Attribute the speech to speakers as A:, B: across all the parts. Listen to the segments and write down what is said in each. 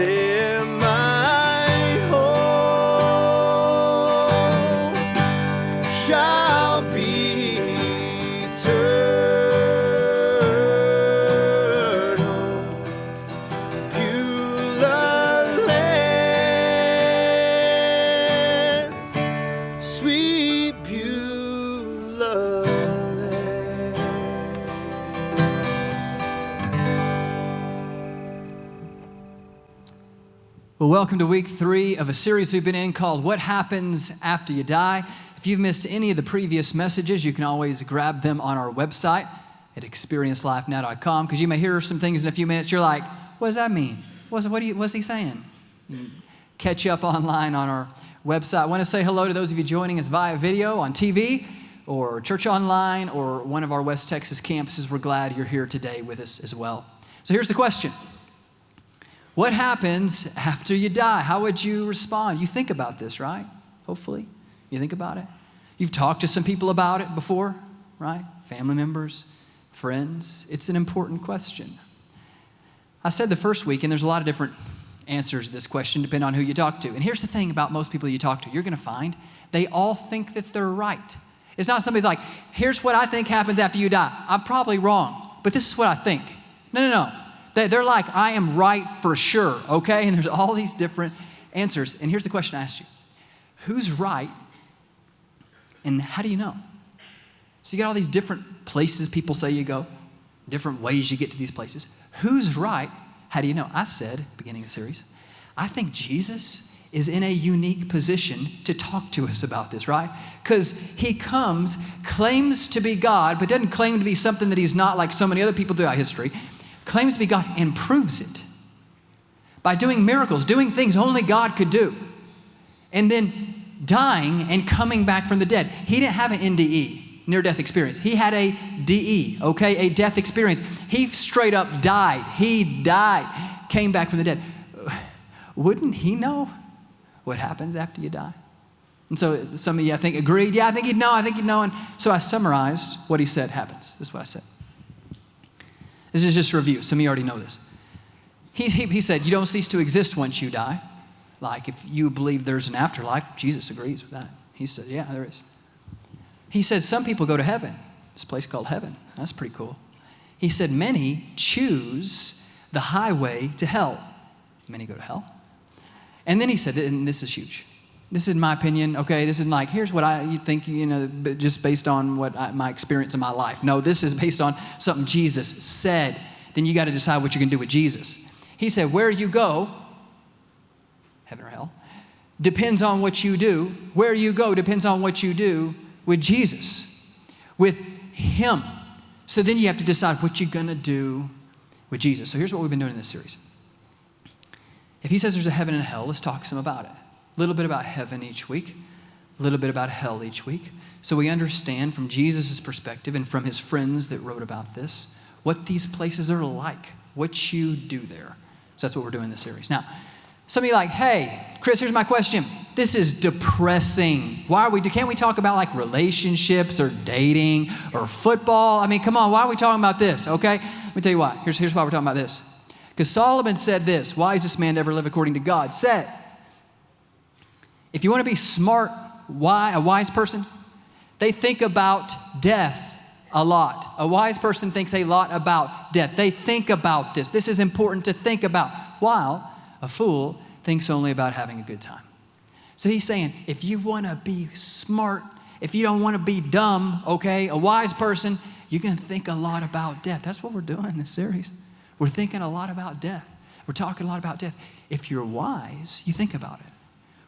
A: there my hope shall be eternal. Beulah land, sweet Beulah land.
B: Well, welcome to week 3 of a series we've been in called What Happens After You Die. If you've missed any of the previous messages, you can always grab them on our website at experiencelifenow.com, because you may hear some things in a few minutes. You're like, what does that mean? What's he saying? You can catch up online on our website. I want to say hello to those of you joining us via video on TV or church online or one of our West Texas campuses. We're glad you're here today with us as well. So here's the question. What happens after you die? How would you respond? You think about this, right? Hopefully, you think about it. You've talked to some people about it before, right? Family members, friends. It's an important question. I said the first week, and there's a lot of different answers to this question depending on who you talk to. And here's the thing about most people you talk to. You're going to find they all think that they're right. It's not somebody's like, here's what I think happens after you die. I'm probably wrong, but this is what I think. No. They're like, I am right for sure, okay? And there's all these different answers. And here's the question I asked you. Who's right, and how do you know? So you got all these different places people say you go, different ways you get to these places. Who's right? How do you know? I said, beginning of the series, I think Jesus is in a unique position to talk to us about this, right? Because he comes, claims to be God, but doesn't claim to be something that he's not like so many other people throughout history. Claims to be God and proves it by doing miracles, doing things only God could do, and then dying and coming back from the dead. He didn't have an NDE, near-death experience. He had a DE, okay, a death experience. He straight up died. He died, came back from the dead. Wouldn't he know what happens after you die? And so some of you, I think, agreed. Yeah, I think he'd know. And so I summarized what he said happens. This is what I said. This is just a review. Some of you already know this. He said, you don't cease to exist once you die. Like if you believe there's an afterlife, Jesus agrees with that. He said, yeah, there is. He said, some people go to heaven. This place called heaven. That's pretty cool. He said, many choose the highway to hell. Many go to hell. And then he said, and this is huge. This is my opinion, okay? This isn't like, here's what I think, just based on my experience in my life. No, this is based on something Jesus said. Then you got to decide what you're going to do with Jesus. He said, where you go, heaven or hell, depends on what you do. Where you go depends on what you do with Jesus, with him. So then you have to decide what you're going to do with Jesus. So here's what we've been doing in this series. If he says there's a heaven and a hell, let's talk some about it. A little bit about heaven each week, a little bit about hell each week. So we understand from Jesus' perspective and from his friends that wrote about this, what these places are like, what you do there. So that's what we're doing in this series. Now, some of you are like, hey, Chris, here's my question. This is depressing. Can't we talk about like relationships or dating or football? I mean, come on, why are we talking about this, okay? Let me tell you why. Here's why we're talking about this. Because Solomon said this, wisest man to ever live according to God, said, if you want to be smart, a wise person, they think about death a lot. A wise person thinks a lot about death. They think about this. This is important to think about. While a fool thinks only about having a good time. So he's saying, if you want to be smart, if you don't want to be dumb, okay, a wise person, you can think a lot about death. That's what we're doing in this series. We're thinking a lot about death. We're talking a lot about death. If you're wise, you think about it.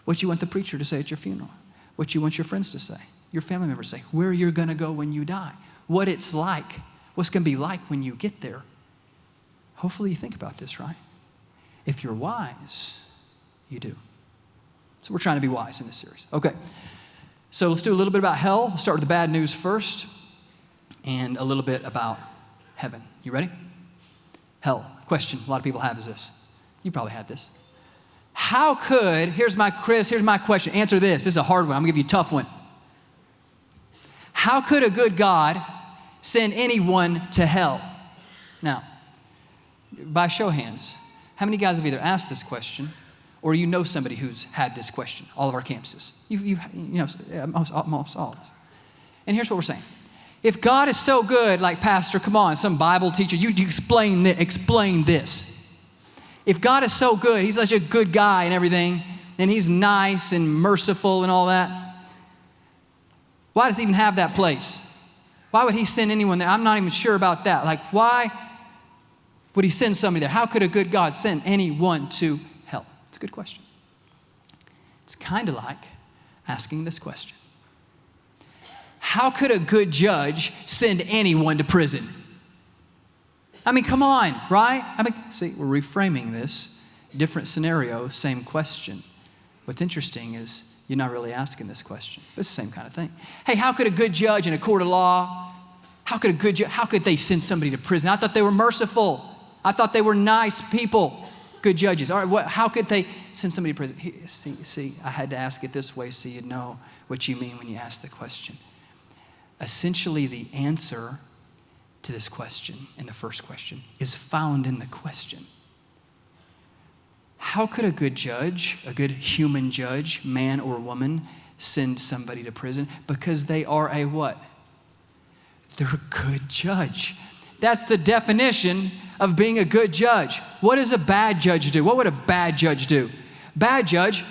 B: What you want the preacher to say at your funeral, what you want your friends to say, your family members to say, where you're going to go when you die, what it's like, what's going to be like when you get there. Hopefully you think about this, right? If you're wise, you do. So we're trying to be wise in this series. Okay, so let's do a little bit about hell. We'll start with the bad news first and a little bit about heaven. You ready? Hell. Question a lot of people have is this. You probably had this. How could, here's my question. Answer this. This is a hard one. I'm going to give you a tough one. How could a good God send anyone to hell? Now, by show of hands, How many guys have either asked this question or you know somebody who's had this question? All of our campuses. You know, almost all of us. And here's what we're saying. If God is so good, like Pastor, come on, some Bible teacher, you explain this. If God is so good, he's such a good guy and everything, and he's nice and merciful and all that, why does he even have that place? Why would he send anyone there? I'm not even sure about that. Like, why would he send somebody there? How could a good God send anyone to hell? It's a good question. It's kind of like asking this question. How could a good judge send anyone to prison? I mean, come on, right? I mean, see, we're reframing this. Different scenario, same question. What's interesting is you're not really asking this question. It's the same kind of thing. Hey, how could a good judge in a court of law, how could they send somebody to prison? I thought they were merciful. I thought they were nice people, good judges. All right, how could they send somebody to prison? See, I had to ask it this way so you'd know what you mean when you ask the question. Essentially, the answer to this question, in the first question, is found in the question. How could a good judge, a good human judge, man or woman, send somebody to prison? Because they are a what? They're a good judge. That's the definition of being a good judge. What does a bad judge do? What would a bad judge do? Bad judge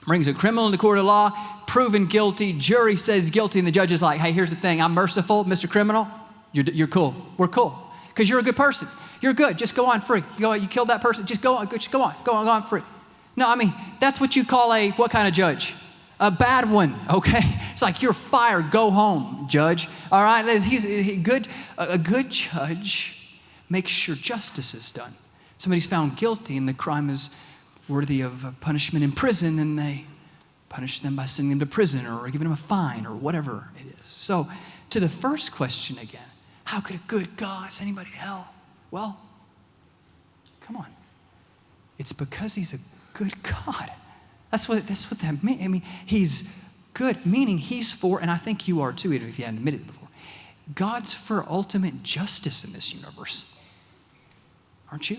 B: brings a criminal into court of law, proven guilty, jury says guilty, and the judge is like, hey, here's the thing, I'm merciful, Mr. Criminal, you're cool, we're cool, because you're a good person, you're good, just go on free. You killed that person, just go on free. No, I mean, that's what you call what kind of judge? A bad one, okay? It's like, you're fired, go home, judge, all right? A good judge makes sure justice is done. Somebody's found guilty and the crime is worthy of punishment in prison, and they punish them by sending them to prison or giving them a fine or whatever it is. So to the first question again, how could a good God send anybody to hell? Well, come on. It's because he's a good God. That's what that means. I mean, he's good, meaning he's for, and I think you are too, even if you hadn't admitted it before, God's for ultimate justice in this universe. Aren't you?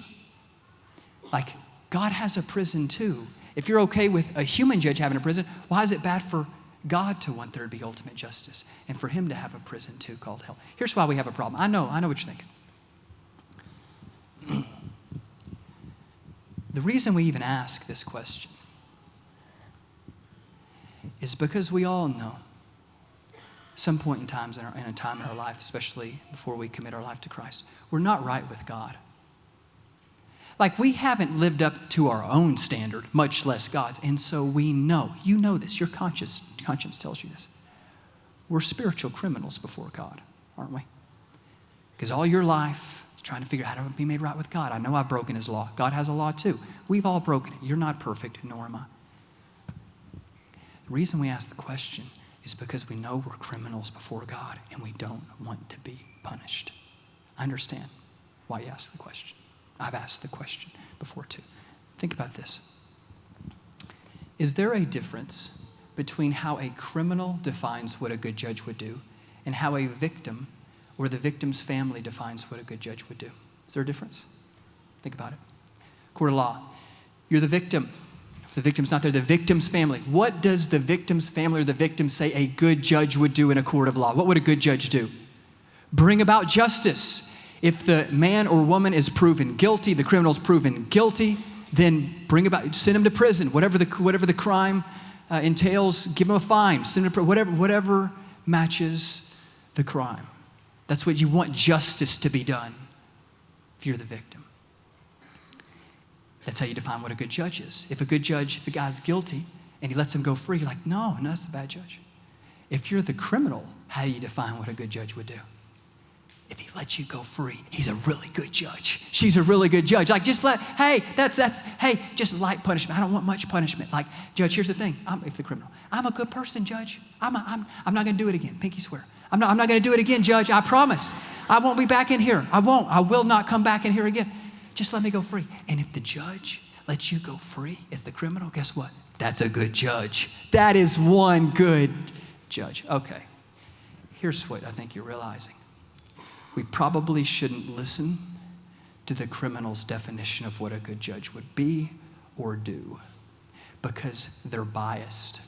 B: Like, God has a prison too. If you're okay with a human judge having a prison, why is it bad for God to want there to be ultimate justice and for him to have a prison too called hell? Here's why we have a problem. I know what you're thinking. The reason we even ask this question is because we all know some point in time in our life, especially before we commit our life to Christ, we're not right with God. Like, we haven't lived up to our own standard, much less God's. And so we know, you know this, your conscience tells you this. We're spiritual criminals before God, aren't we? Because all your life, you're trying to figure out how to be made right with God. I know I've broken his law. God has a law too. We've all broken it. You're not perfect, nor am I. The reason we ask the question is because we know we're criminals before God and we don't want to be punished. I understand why you ask the question. I've asked the question before too. Think about this. Is there a difference between how a criminal defines what a good judge would do and how a victim or the victim's family defines what a good judge would do? Is there a difference? Think about it. Court of law. You're the victim. If the victim's not there, the victim's family. What does the victim's family or the victim say a good judge would do in a court of law? What would a good judge do? Bring about justice. If the man or woman is proven guilty, the criminal's proven guilty, then send him to prison. Whatever the crime entails, give him a fine. Send him to whatever matches the crime. That's what you want justice to be done if you're the victim. That's how you define what a good judge is. If the guy's guilty and he lets him go free, you're like, no, that's the bad judge. If you're the criminal, how do you define what a good judge would do? If he lets you go free, he's a really good judge. She's a really good judge. Like, just just light punishment. I don't want much punishment. Like, judge, here's the thing. If the criminal, I'm a good person, judge. I'm not going to do it again. Pinky swear. I'm not going to do it again, judge. I promise. I won't be back in here. I will not come back in here again. Just let me go free. And if the judge lets you go free as the criminal, guess what? That's a good judge. That is one good judge. Okay. Here's what I think you're realizing. We probably shouldn't listen to the criminal's definition of what a good judge would be or do, because they're biased.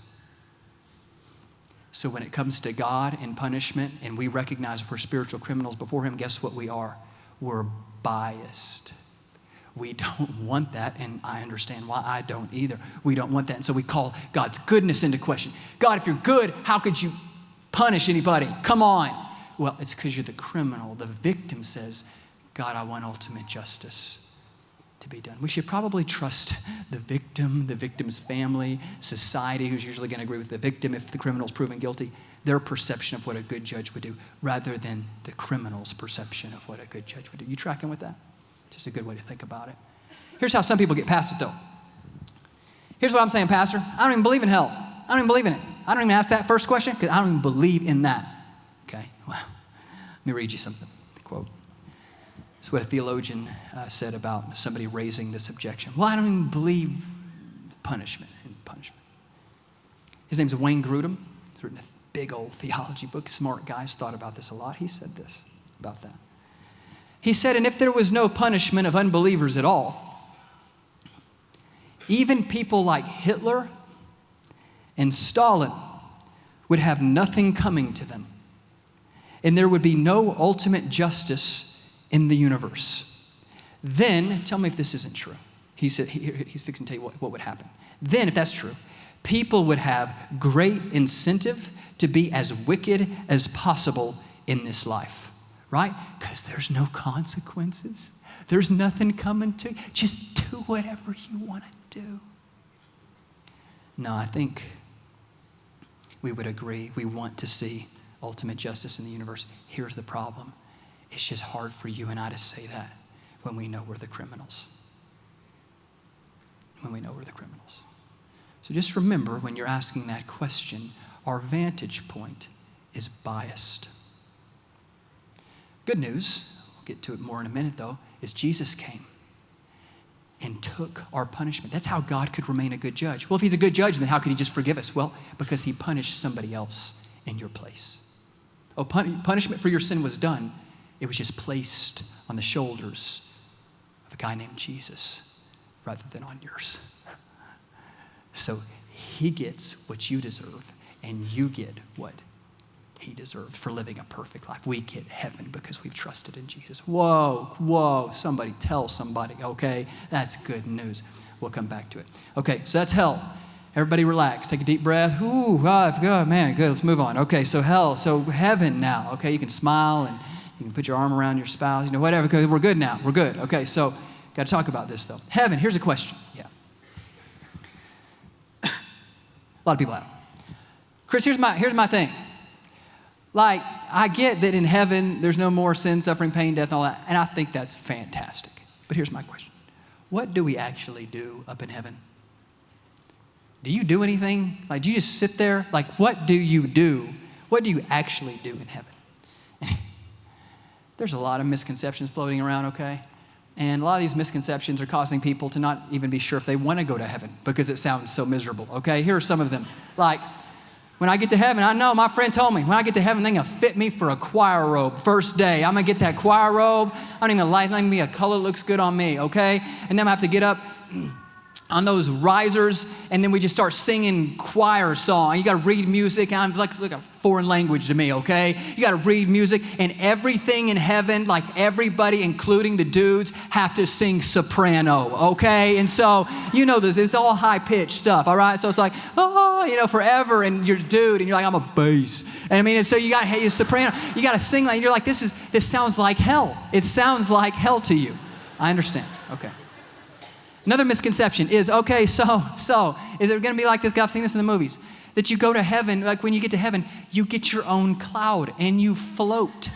B: So when it comes to God and punishment, and we recognize we're spiritual criminals before him, guess what we are? We're biased. We don't want that, and I understand why I don't either. We don't want that, and so we call God's goodness into question. God, if you're good, how could you punish anybody? Come on. Well, it's because you're the criminal. The victim says, God, I want ultimate justice to be done. We should probably trust the victim, the victim's family, society, who's usually going to agree with the victim if the criminal's proven guilty, their perception of what a good judge would do, rather than the criminal's perception of what a good judge would do. You tracking with that? Just a good way to think about it. Here's how some people get past it, though. Here's what I'm saying, Pastor. I don't even believe in hell. I don't even believe in it. I don't even ask that first question because I don't even believe in that. Okay, well, let me read you something. Quote. It's what a theologian said about somebody raising this objection. Well, I don't even believe punishment. His name's Wayne Grudem. He's written a big old theology book. Smart guy. He's thought about this a lot. He said this about that. He said, and if there was no punishment of unbelievers at all, even people like Hitler and Stalin would have nothing coming to them. And there would be no ultimate justice in the universe. Then, tell me if this isn't true. He said, he's fixing to tell you what would happen. Then, if that's true, people would have great incentive to be as wicked as possible in this life, right? Because there's no consequences. There's nothing coming to you. Just do whatever you want to do. No, I think we would agree. We want to see ultimate justice in the universe. Here's the problem. It's just hard for you and I to say that when we know we're the criminals. When we know we're the criminals. So just remember, when you're asking that question, our vantage point is biased. Good news, we'll get to it more in a minute though, is Jesus came and took our punishment. That's how God could remain a good judge. Well, if he's a good judge, then how could he just forgive us? Well, because he punished somebody else in your place. Oh, punishment for your sin was done. It was just placed on the shoulders of a guy named Jesus rather than on yours. So he gets what you deserve, and you get what he deserved for living a perfect life. We get heaven because we've trusted in Jesus. Whoa, somebody tell somebody, okay? That's good news. We'll come back to it. Okay, so that's hell. Everybody relax. Take a deep breath. Ooh, God, man, good. Let's move on. Okay, so hell, so heaven now. Okay, you can smile and you can put your arm around your spouse, whatever, because we're good now. We're good. Okay, so got to talk about this, though. Heaven, here's a question. Yeah. A lot of people have. Chris, here's my thing. Like, I get that in heaven, there's no more sin, suffering, pain, death, and all that, and I think that's fantastic. But here's my question. What do we actually do up in heaven? Do you do anything? Like, do you just sit there? Like, what do you do? What do you actually do in heaven? There's a lot of misconceptions floating around, okay? And a lot of these misconceptions are causing people to not even be sure if they want to go to heaven because it sounds so miserable, okay? Here are some of them. Like, when I get to heaven, I know my friend told me, when I get to heaven, they're going to fit me for a choir robe. First day, I'm going to get that choir robe. I don't even like me a color looks good on me, okay? And then I'm going to have to get up on those risers, and then we just start singing choir song. You got to read music. I'm like a foreign language to me, okay? You got to read music, and everything in heaven, like everybody, including the dudes, have to sing soprano, okay? And so, you know this, it's all high-pitched stuff, all right? So it's like, forever, and you're a dude, and you're like, I'm a bass. And I mean, and so you got soprano. You got to sing like, and you're like, this sounds like hell. It sounds like hell to you. I understand, okay. Another misconception is, okay, so is it going to be like this? I've seen this in the movies, that you go to heaven, like when you get to heaven, you get your own cloud and you float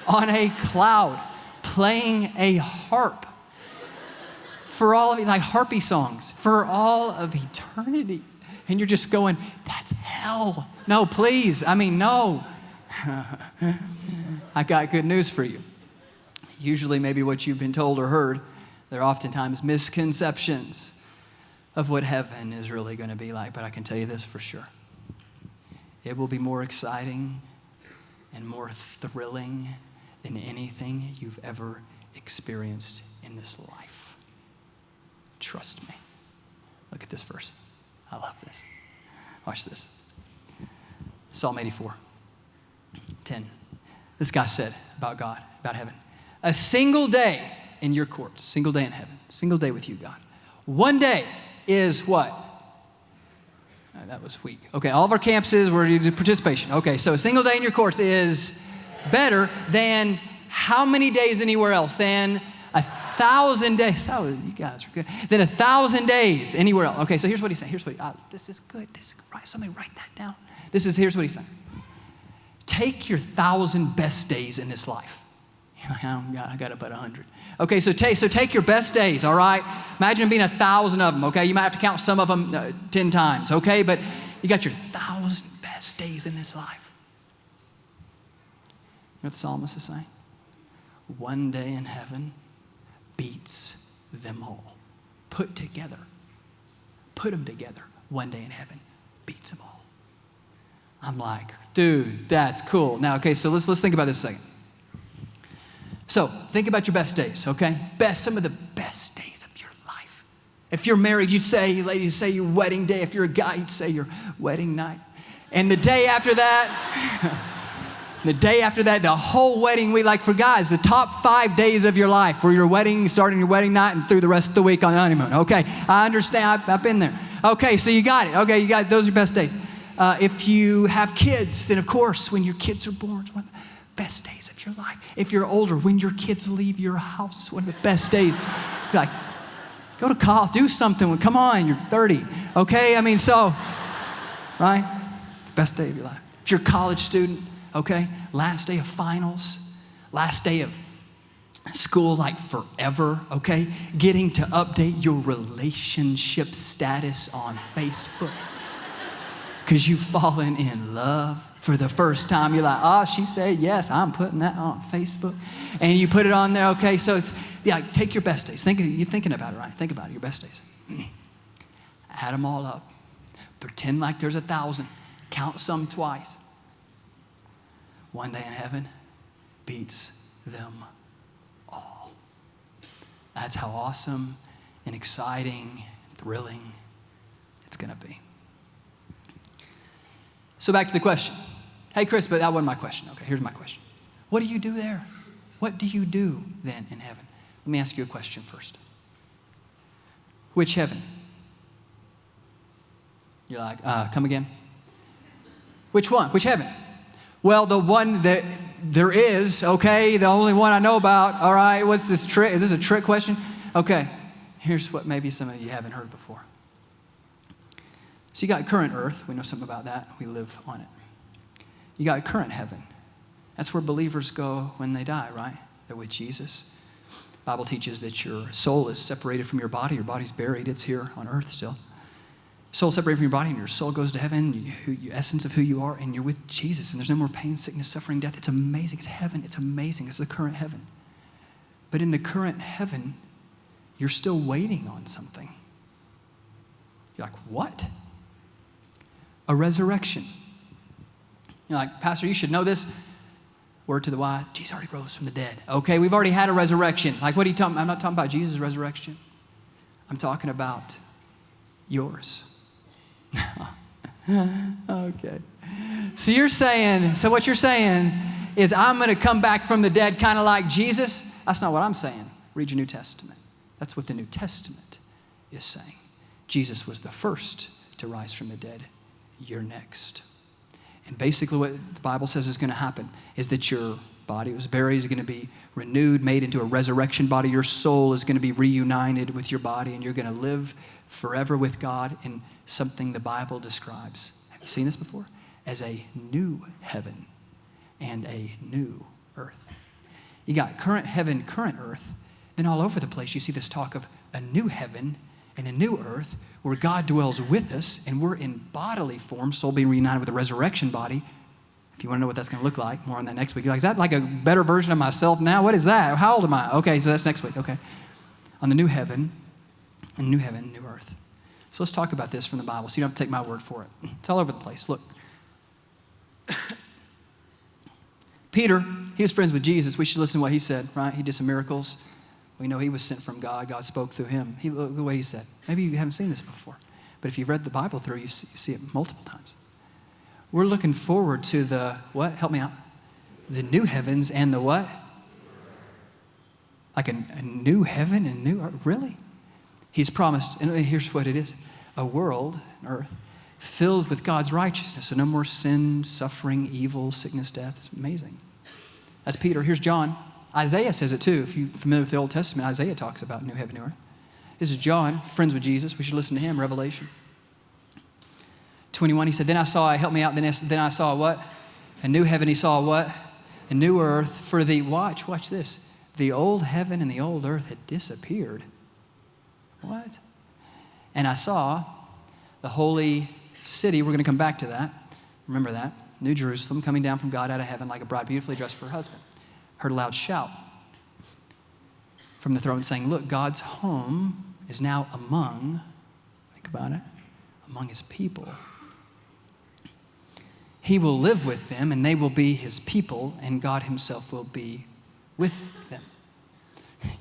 B: on a cloud playing a harp for all of it, like harpy songs, for all of eternity. And you're just going, that's hell. No, please. I mean, no. I got good news for you. Usually maybe what you've been told or heard, there are oftentimes misconceptions of what heaven is really going to be like, but I can tell you this for sure. It will be more exciting and more thrilling than anything you've ever experienced in this life. Trust me. Look at this verse. I love this. Watch this. Psalm 84, 10. This guy said about God, about heaven, a single day in your courts, single day in heaven, single day with you, God. One day is what? That was weak. Okay, all of our campuses were participation. Okay, so a single day in your courts is better than how many days anywhere else? Than 1,000 days. Oh, you guys are good. Than 1,000 days anywhere else. Okay, so here's what he's saying. This is good. Somebody write that down. Here's what he's saying. Take your 1,000 best days in this life. You're like, I got about 100. Okay, so take your best days, all right? Imagine there being 1,000 of them, okay? You might have to count some of them 10 times, okay? But you got your 1,000 best days in this life. You know what the psalmist is saying? One day in heaven beats them all. Put them together. One day in heaven beats them all. I'm like, dude, that's cool. Now, okay, so let's think about this a second. So think about your best days, okay? Some of the best days of your life. If you're married, you'd say, ladies, say your wedding day. If you're a guy, you'd say your wedding night. And the day after that, the whole wedding week, like for guys, the top 5 days of your life for your wedding, starting your wedding night and through the rest of the week on the honeymoon. Okay, I understand, I've been there. Okay, so you got it. Okay, those are your best days. If you have kids, then of course, when your kids are born, it's one of the best days of your life. If you're older, when your kids leave your house, one of the best days. Like, go to college, do something. Come on, you're 30. Okay, right? It's the best day of your life. If you're a college student, okay, last day of finals, last day of school like forever, okay? Getting to update your relationship status on Facebook. Because you've fallen in love for the first time. You're like, oh, she said yes, I'm putting that on Facebook. And you put it on there, okay? So it's, take your best days. You're thinking about it, right? Think about it, your best days. Add them all up. Pretend like there's 1,000. Count some twice. One day in heaven beats them all. That's how awesome and exciting, thrilling it's going to be. So back to the question. Hey, Chris, but that wasn't my question. Okay, here's my question. What do you do there? What do you do then in heaven? Let me ask you a question first. Which heaven? You're like, come again? Which one? Which heaven? Well, the one that there is, okay, the only one I know about. All right, what's this trick? Is this a trick question? Okay, here's what maybe some of you haven't heard before. So you got current earth. We know something about that. We live on it. You got current heaven. That's where believers go when they die, right? They're with Jesus. The Bible teaches that your soul is separated from your body. Your body's buried. It's here on earth still. Soul separated from your body, and your soul goes to heaven, your essence of who you are, and you're with Jesus. And there's no more pain, sickness, suffering, death. It's amazing. It's heaven. It's amazing. It's the current heaven. But in the current heaven, you're still waiting on something. You're like, what? A resurrection. You're like, Pastor, you should know this. Word to the wise, Jesus already rose from the dead. Okay, we've already had a resurrection. Like, what are you talking about? I'm not talking about Jesus' resurrection. I'm talking about yours. Okay. So what you're saying is I'm going to come back from the dead kind of like Jesus? That's not what I'm saying. Read your New Testament. That's what the New Testament is saying. Jesus was the first to rise from the dead. You're next. And basically what the Bible says is going to happen is that your body was buried is going to be renewed, made into a resurrection body. Your soul is going to be reunited with your body, and you're going to live forever with God in something the Bible describes. Have you seen this before? As a new heaven and a new earth. You got current heaven, current earth. Then all over the place you see this talk of a new heaven and a new earth where God dwells with us, and we're in bodily form, soul being reunited with a resurrection body. If you want to know what that's going to look like, more on that next week. You're like, is that like a better version of myself now? What is that? How old am I? Okay, so that's next week. Okay. On the new heaven, and new earth. So let's talk about this from the Bible, so you don't have to take my word for it. It's all over the place. Look. Peter, he was friends with Jesus. We should listen to what he said, right? He did some miracles. We know he was sent from God. God spoke through him. Look the way he said. Maybe you haven't seen this before, but if you've read the Bible through, you see it multiple times. We're looking forward to the what? Help me out. The new heavens and the what? Like a new heaven and new earth? Really? He's promised, and here's what it is, a world, an earth, filled with God's righteousness. So no more sin, suffering, evil, sickness, death. It's amazing. That's Peter. Here's John. Isaiah says it too. If you're familiar with the Old Testament, Isaiah talks about new heaven, new earth. This is John, friends with Jesus. We should listen to him, Revelation 21. He said, then I saw, help me out, then I saw what? A new heaven. He saw what? A new earth. For the, watch this. The old heaven and the old earth had disappeared. What? And I saw the holy city. We're going to come back to that. Remember that. New Jerusalem coming down from God out of heaven like a bride beautifully dressed for her husband. Heard a loud shout from the throne saying, look, God's home is now among, think about it, among his people. He will live with them and they will be his people and God himself will be with them.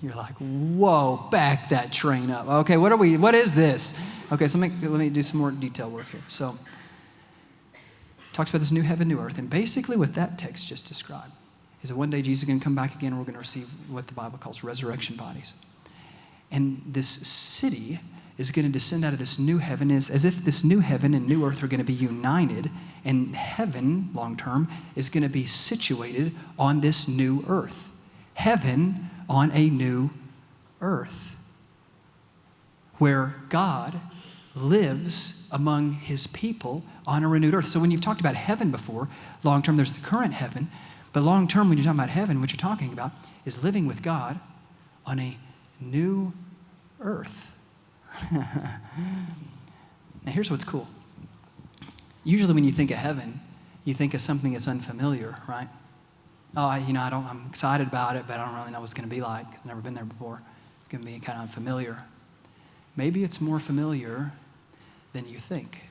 B: You're like, whoa, back that train up. Okay, what is this? Okay, so let me do some more detail work here. So, talks about this new heaven, new earth. And basically what that text just described is that one day Jesus is going to come back again and we're going to receive what the Bible calls resurrection bodies. And this city is going to descend out of this new heaven as if this new heaven and new earth are going to be united. And heaven, long term, is going to be situated on this new earth. Heaven on a new earth where God lives among his people on a renewed earth. So when you've talked about heaven before, long term, there's the current heaven. But long term, when you're talking about heaven, what you're talking about is living with God on a new earth. Now here's what's cool. Usually when you think of heaven, you think of something that's unfamiliar, right? I'm excited about it, but I don't really know what it's going to be like. I've never been there before. It's going to be kind of unfamiliar. Maybe it's more familiar than you think.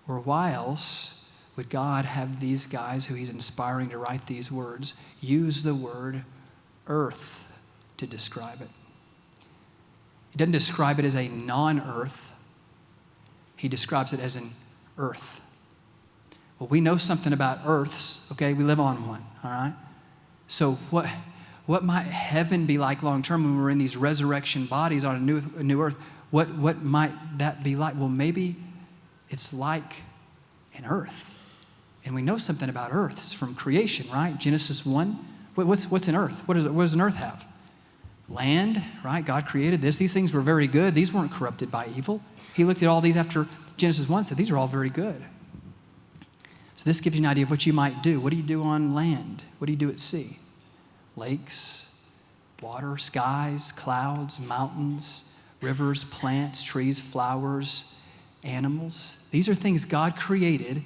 B: Or why else would God have these guys who he's inspiring to write these words use the word earth to describe it? He doesn't describe it as a non-earth. He describes it as an earth. Well, we know something about earths, okay? We live on one, all right? So what might heaven be like long term when we're in these resurrection bodies on a new earth? What might that be like? Well, maybe it's like an earth. And we know something about earths from creation, right? Genesis 1. What's an earth? What does an earth have? Land, right? God created this. These things were very good. These weren't corrupted by evil. He looked at all these after Genesis 1 and said, these are all very good. So this gives you an idea of what you might do. What do you do on land? What do you do at sea? Lakes, water, skies, clouds, mountains, rivers, plants, trees, flowers, animals. These are things God created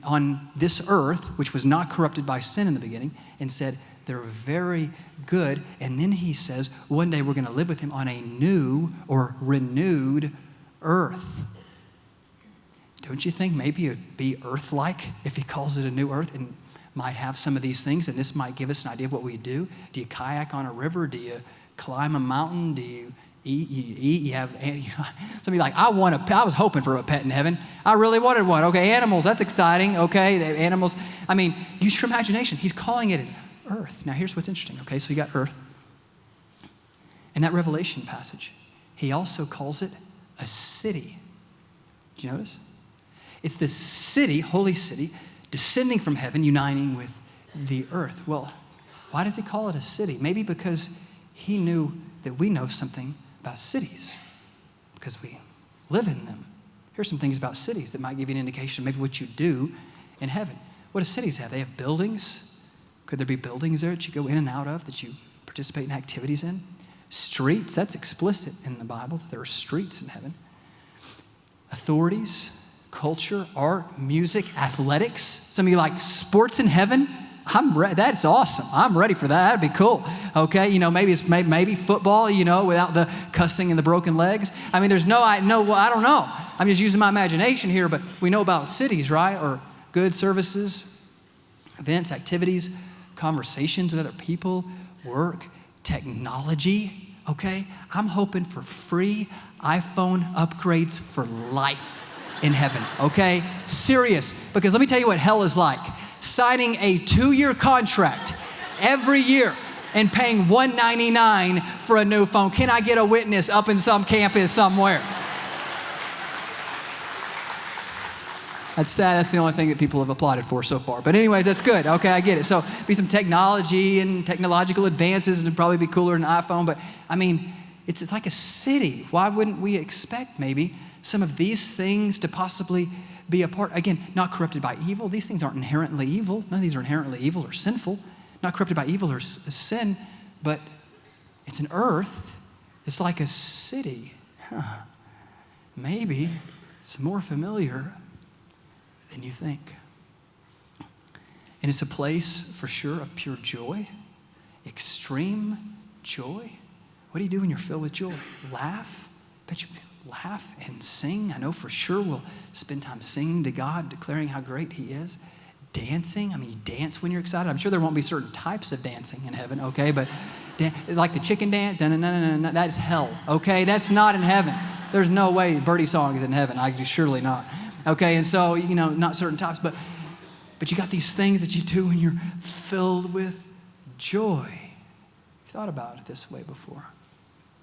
B: on this earth, which was not corrupted by sin in the beginning, and said they're very good. And then he says, one day we're going to live with him on a new or renewed earth. Don't you think maybe it would be earth-like if he calls it a new earth and might have some of these things, and this might give us an idea of what we do? Do you kayak on a river? Do you climb a mountain? Do you eat? You have somebody like, I was hoping for a pet in heaven. I really wanted one. Okay, animals, that's exciting. Okay, the animals. I mean, use your imagination. He's calling it an earth. Now here's what's interesting. Okay, so you got earth. In that Revelation passage, he also calls it a city. Did you notice? It's this city, holy city, descending from heaven, uniting with the earth. Well, why does he call it a city? Maybe because he knew that we know something about cities, because we live in them. Here's some things about cities that might give you an indication of maybe what you do in heaven. What do cities have? They have buildings. Could there be buildings there that you go in and out of, that you participate in activities in? Streets, that's explicit in the Bible, that there are streets in heaven. Authorities, culture, art, music, athletics. Some of you like sports in heaven. That's awesome. I'm ready for that. That'd be cool. Okay, maybe it's maybe football, without the cussing and the broken legs. I mean, I don't know. I'm just using my imagination here, but we know about cities, right? Or good services, events, activities, conversations with other people, work, technology. okay? I'm hoping for free iPhone upgrades for life in heaven, okay? Serious, because let me tell you what hell is like. Signing a 2-year contract every year and paying $199 for a new phone. Can I get a witness up in some campus somewhere? That's sad. That's the only thing that people have applauded for so far. But anyways, that's good. Okay, I get it. So be some technology and technological advances, and it'd probably be cooler than an iPhone. But I mean, it's like a city. Why wouldn't we expect maybe some of these things to possibly be a part? Again, not corrupted by evil. These things aren't inherently evil. None of these are inherently evil or sinful. Not corrupted by evil or sin. But it's an earth. It's like a city. Maybe it's more familiar than you think. And it's a place for sure of pure joy, extreme joy. What do you do when you're filled with joy? Laugh. Bet you laugh and sing. I know for sure we'll spend time singing to God, declaring how great He is. Dancing. I mean, you dance when you're excited. I'm sure there won't be certain types of dancing in heaven, okay? But like the chicken dance, that is hell, okay? That's not in heaven. There's no way Birdie song is in heaven. Surely not. Okay, and so, not certain types, but you got these things that you do when you're filled with joy. You've thought about it this way before.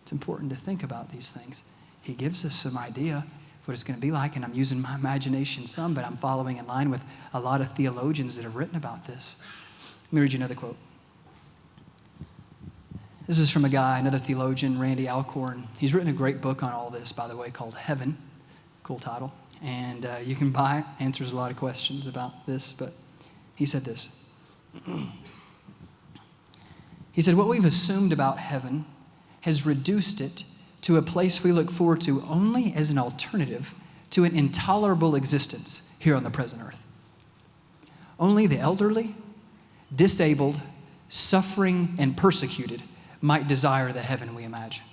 B: It's important to think about these things. He gives us some idea of what it's going to be like, and I'm using my imagination some, but I'm following in line with a lot of theologians that have written about this. Let me read you another quote. This is from a guy, another theologian, Randy Alcorn. He's written a great book on all this, by the way, called Heaven. Cool title. And you can buy it. Answers a lot of questions about this, but he said this. He said, what we've assumed about heaven has reduced it to a place we look forward to only as an alternative to an intolerable existence here on the present earth. Only the elderly, disabled, suffering, and persecuted might desire the heaven we imagine.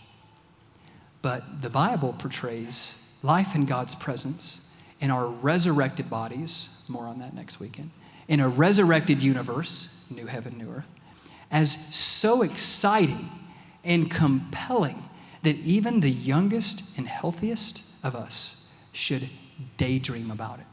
B: But the Bible portrays life in God's presence in our resurrected bodies, more on that next weekend, in a resurrected universe, new heaven, new earth, as so exciting and compelling that even the youngest and healthiest of us should daydream about it.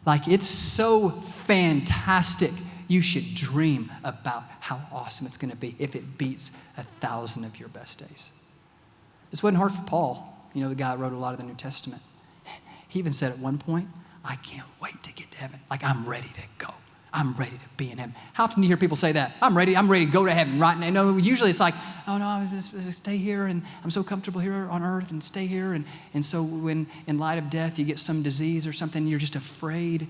B: Like, it's so fantastic, you should dream about how awesome it's going to be if it beats 1,000 of your best days. This wasn't hard for Paul, the guy who wrote a lot of the New Testament. He even said at one point, I can't wait to get to heaven. Like, I'm ready to go. I'm ready to be in heaven. How often do you hear people say that? I'm ready to go to heaven right now. No, usually it's like, oh no, I'm just stay here, and I'm so comfortable here on earth, and stay here. And so when in light of death you get some disease or something, you're just afraid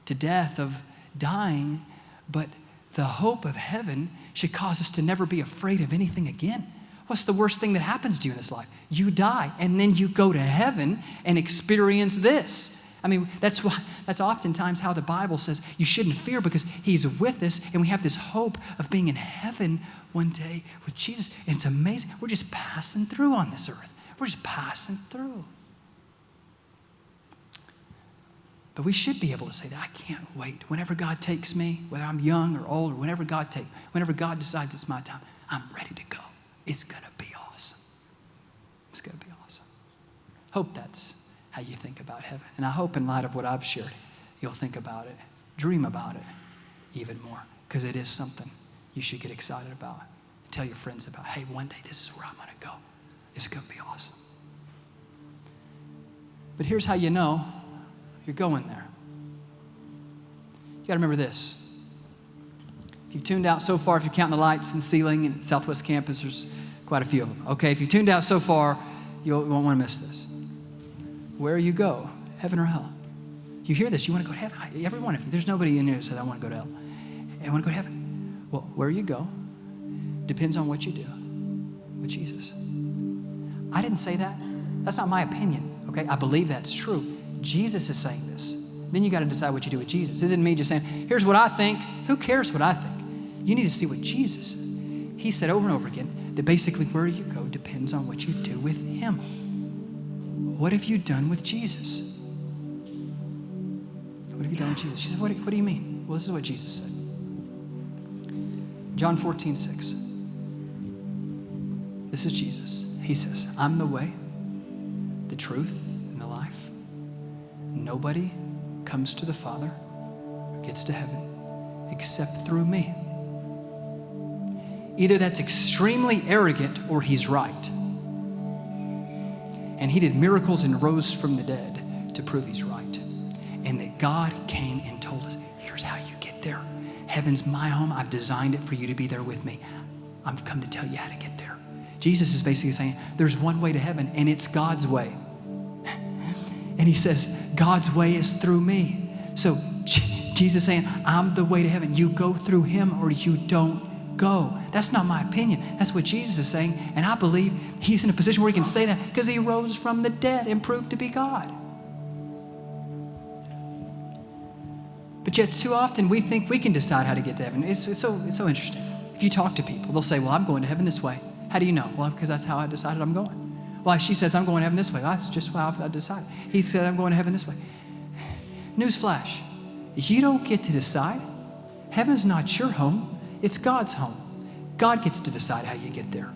B: to death of dying. But the hope of heaven should cause us to never be afraid of anything again. What's the worst thing that happens to you in this life? You die, and then you go to heaven and experience this. I mean, that's oftentimes how the Bible says you shouldn't fear, because He's with us, and we have this hope of being in heaven one day with Jesus. And it's amazing. We're just passing through on this earth. We're just passing through. But we should be able to say that I can't wait. Whenever God takes me, whether I'm young or old, or whenever God decides it's my time, I'm ready to go. It's going to be awesome. It's going to be awesome. Hope that's how you think about heaven. And I hope in light of what I've shared, you'll think about it, dream about it even more, because it is something you should get excited about. Tell your friends about, hey, one day this is where I'm going to go. It's going to be awesome. But here's how you know you're going there. You got to remember this. If you've tuned out so far, if you're counting the lights and ceiling and Southwest Campus, there's quite a few of them. Okay, if you've tuned out so far, you won't want to miss this. Where you go, heaven or hell. You hear this, you want to go to heaven. Every one of you. There's nobody in here that says, I want to go to hell. I want to go to heaven. Well, where you go depends on what you do with Jesus. I didn't say that. That's not my opinion, okay? I believe that's true. Jesus is saying this. Then you got to decide what you do with Jesus. This isn't me just saying, here's what I think. Who cares what I think? You need to see what Jesus says. He said over and over again that basically where you go depends on what you do with Him. What have you done with Jesus? What have you done with Jesus? She said, what do you mean? Well, this is what Jesus said. John 14:6. This is Jesus. He says, I'm the way, the truth, and the life. Nobody comes to the Father or gets to heaven except through me. Either that's extremely arrogant or he's right. And he did miracles and rose from the dead to prove he's right. And that God came and told us, here's how you get there. Heaven's my home. I've designed it for you to be there with me. I've come to tell you how to get there. Jesus is basically saying, there's one way to heaven, and it's God's way. And he says, God's way is through me. So Jesus is saying, I'm the way to heaven. You go through him or you don't go. That's not my opinion. That's what Jesus is saying. And I believe he's in a position where he can say that because he rose from the dead and proved to be God. But yet too often we think we can decide how to get to heaven. It's so interesting. If you talk to people, they'll say, well, I'm going to heaven this way. How do you know? Well, because that's how I decided I'm going. Well, she says, I'm going to heaven this way. Well, that's just how I decided. He said, I'm going to heaven this way. Newsflash, you don't get to decide. Heaven's not your home. It's God's home. God gets to decide how you get there.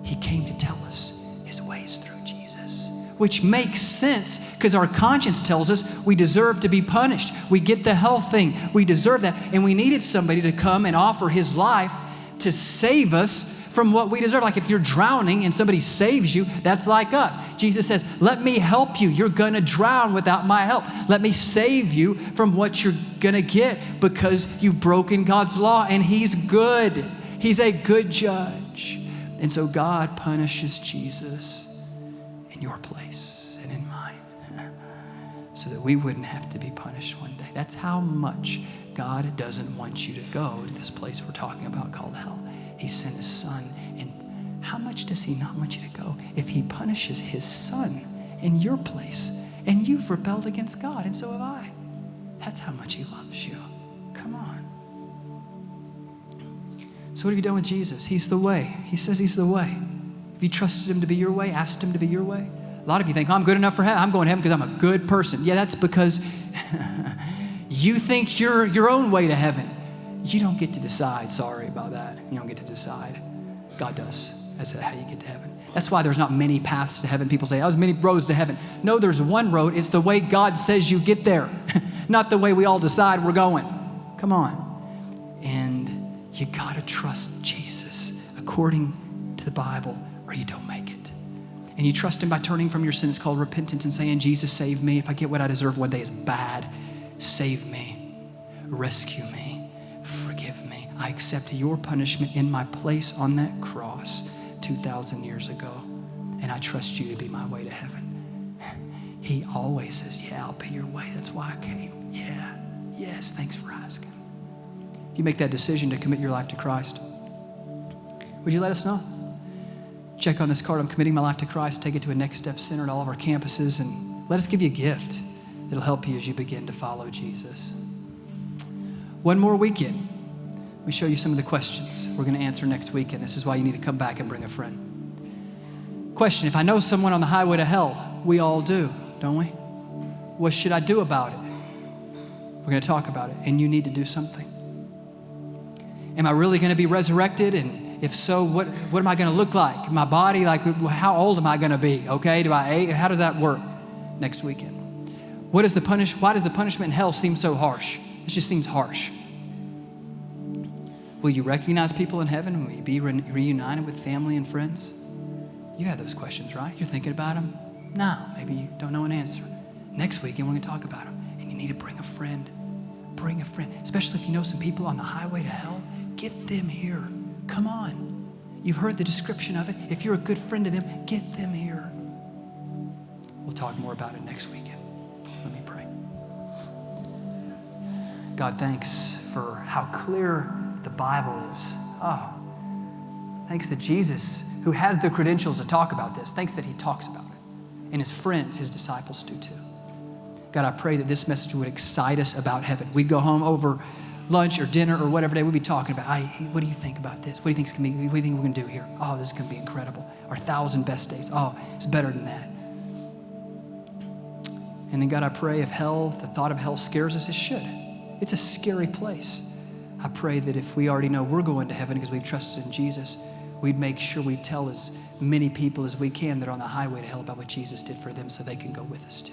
B: He came to tell us his ways through Jesus, which makes sense because our conscience tells us we deserve to be punished. We get the hell thing. We deserve that. And we needed somebody to come and offer his life to save us from what we deserve. Like if you're drowning and somebody saves you, that's like us. Jesus says, let me help you. You're going to drown without my help. Let me save you from what you're going to get because you've broken God's law, and he's good. He's a good judge. And so God punishes Jesus in your place and in mine so that we wouldn't have to be punished one day. That's how much God doesn't want you to go to this place we're talking about called hell. He sent his son. And how much does he not want you to go if he punishes his son in your place and you've rebelled against God, and so have I? That's how much he loves you. Come on. So what have you done with Jesus? He's the way. He says he's the way. Have you trusted him to be your way, asked him to be your way? A lot of you think, I'm good enough for heaven. I'm going to heaven because I'm a good person. Yeah, that's because you think you're your own way to heaven. You don't get to decide. Sorry about that. You don't get to decide. God does. That's how you get to heaven. That's why there's not many paths to heaven. People say, there's many roads to heaven. No, there's one road. It's the way God says you get there, not the way we all decide we're going. Come on. And you got to trust Jesus according to the Bible, or you don't make it. And you trust him by turning from your sins called repentance and saying, Jesus, save me. If I get what I deserve one day is bad, save me, rescue me, forgive me. I accept your punishment in my place on that cross 2,000 years ago, and I trust you to be my way to heaven. He always says, yeah, I'll be your way. That's why I came. Yeah, yes, thanks for asking. If you make that decision to commit your life to Christ, would you let us know? Check on this card. I'm committing my life to Christ. Take it to a Next Step Center at all of our campuses, and let us give you a gift that'll help you as you begin to follow Jesus. One more weekend. Let me show you some of the questions we're going to answer next weekend. This is why you need to come back and bring a friend. Question, if I know someone on the highway to hell, we all do, don't we? What should I do about it? We're going to talk about it, and you need to do something. Am I really going to be resurrected? And if so, what am I going to look like? My body, like how old am I going to be? Okay, how does that work next weekend? Why does the punishment in hell seem so harsh? It just seems harsh. Will you recognize people in heaven? Will you be reunited with family and friends? You have those questions, right? You're thinking about them? No, maybe you don't know an answer. Next weekend, we're going to talk about them. And you need to bring a friend. Bring a friend, especially if you know some people on the highway to hell. Get them here. Come on. You've heard the description of it. If you're a good friend to them, get them here. We'll talk more about it next weekend. Let me pray. God, thanks for how clear the Bible is. Oh, thanks that Jesus, who has the credentials to talk about this, thanks that he talks about it. And his friends, his disciples do too. God, I pray that this message would excite us about heaven. We'd go home over lunch or dinner or whatever day, we'd be talking about, hey, what do you think about this? What do you think we're going to do here? Oh, this is going to be incredible. Our 1,000 best days. Oh, it's better than that. And then God, I pray if hell, the thought of hell scares us, it should. It's a scary place. I pray that if we already know we're going to heaven because we've trusted in Jesus, we'd make sure we tell as many people as we can that are on the highway to hell about what Jesus did for them so they can go with us too.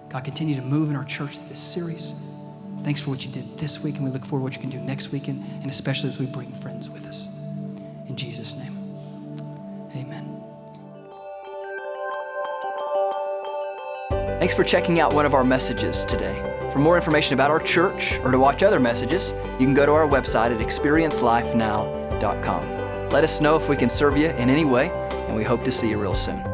B: God, continue to move in our church through this series. Thanks for what you did this week, and we look forward to what you can do next weekend, and especially as we bring friends with us. In Jesus' name, amen. Thanks for checking out one of our messages today. For more information about our church or to watch other messages, you can go to our website at experiencelifenow.com. Let us know if we can serve you in any way, and we hope to see you real soon.